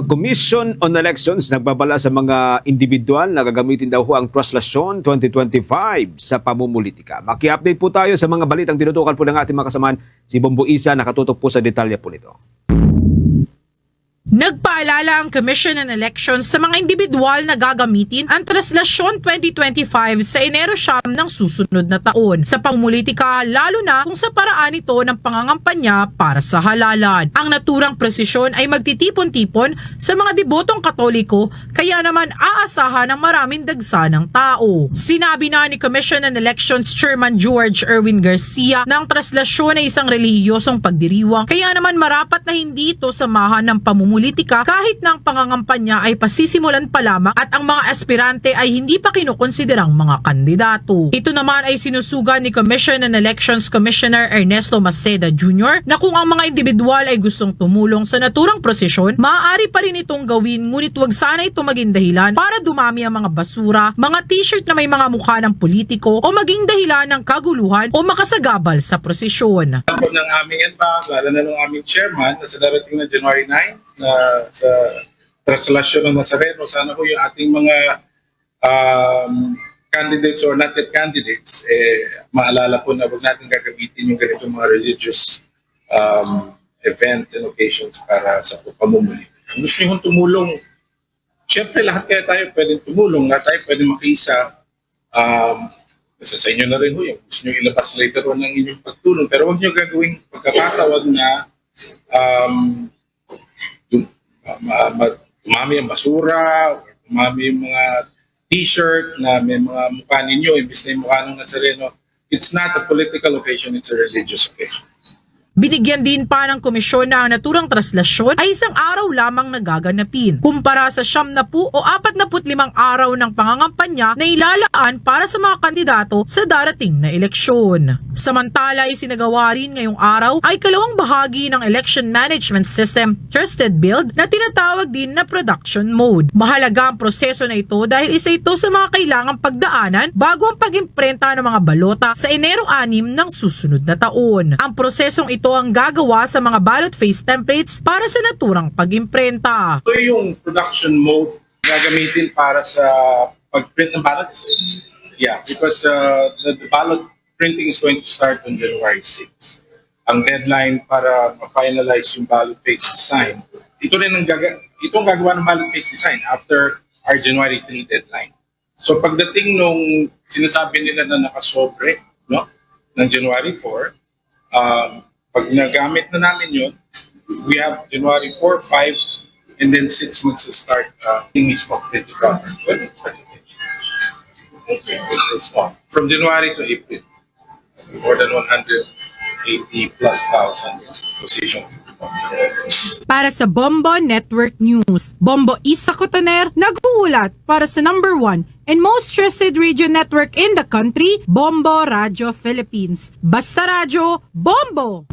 Commission on Elections nagbabala sa mga individual na gagamitin daw ho ang Traslasyon 2025 sa pamumulitika. Maki-update po tayo sa mga balitang tinutukan po ng ating mga kasamahan. Si Bombo Isa nakatutok po sa detalye po nito. Nagpaalala ang Commission on Elections sa mga individual na gagamitin ang Traslasyon 2025 sa Enero ng susunod na taon sa pamumulitika, lalo na kung sa paraan ito ng pangangampanya para sa halalan. Ang naturang prosesyon ay magtitipon-tipon sa mga debotong Katoliko, kaya naman aasahan ng maraming dagsa ng tao. Sinabi na ni Commission on Elections Chairman George Erwin Garcia na ang traslasyon ay isang relihiyosong pagdiriwang, kaya naman marapat na hindi ito samahan ng pamumulitika kahit na ang pangangampanya ay pasisimulan pa lamang at ang mga aspirante ay hindi pa kinukonsiderang mga kandidato. Ito naman ay sinusugan ni Commission on Elections Commissioner Ernesto Maceda Jr. na kung ang mga individual ay gustong tumulong sa naturang prosesyon, maaari pa rin itong gawin, ngunit wag sana ito maging dahilan para dumami ang mga basura, mga t-shirt na may mga mukha ng politiko o maging dahilan ng kaguluhan o makasagabal sa prosesyon. Ng aming NPAC, lalo na ng aming chairman na sa darating na January 9 na sa Traslasyon ng Nazareno, sana po yung ating mga candidates or not yet candidates, maalala po na huwag natin gagamitin yung ganitong mga religious events and occasions para sa pamumulitika. Kung gusto nyo tumulong, syempre lahat kaya tayo pwedeng tumulong, lahat tayo pwedeng makiisa. Kasi sa inyo na rin ho, yung gusto nyo ilabas later on ng inyong pagtulong, pero huwag nyo gagawing pagkakatawag na tumami ang basura, or tumami yung mga t-shirt na may mga mukha ninyo, imbis na yung mukha ng Nazareno. It's not a political occasion, it's a religious occasion. Binigyan din pa ng komisyon na ang naturang traslasyon ay isang araw lamang nagaganapin, kumpara sa 70 o 45 araw ng pangangampanya na ilalaan para sa mga kandidato sa darating na eleksyon. Samantala, isinagawa rin ngayong araw ay kalawang bahagi ng Election Management System Trusted Build na tinatawag din na Production Mode. Mahalaga ang proseso na ito dahil isa ito sa mga kailangang pagdaanan bago ang pag-imprenta ng mga balota sa Enero 6 ng susunod na taon. Ang prosesong ito ang gagawa sa mga ballot face templates para sa naturang pag-imprenta. Ito yung production mode gagamitin para sa pag-print ng ballots. Yeah, because the ballot printing is going to start on January 6. Ang deadline para ma-finalize yung ballot face design, ito rin ang itong gagawa ng ballot face design after our January 3 deadline. So pagdating nung sinasabi nila na nakasobre, no, ng January 4, pag nagamit na namin yun, we have January 4, 5, and then 6 months to start English mock digital. From January to April, more than 180 plus thousand positions. Para sa Bombo Network News, Bombo Isa Cotoner nag-uulat para sa number 1 and most trusted radio network in the country, Bombo Radio Philippines. Basta Radyo, Bombo!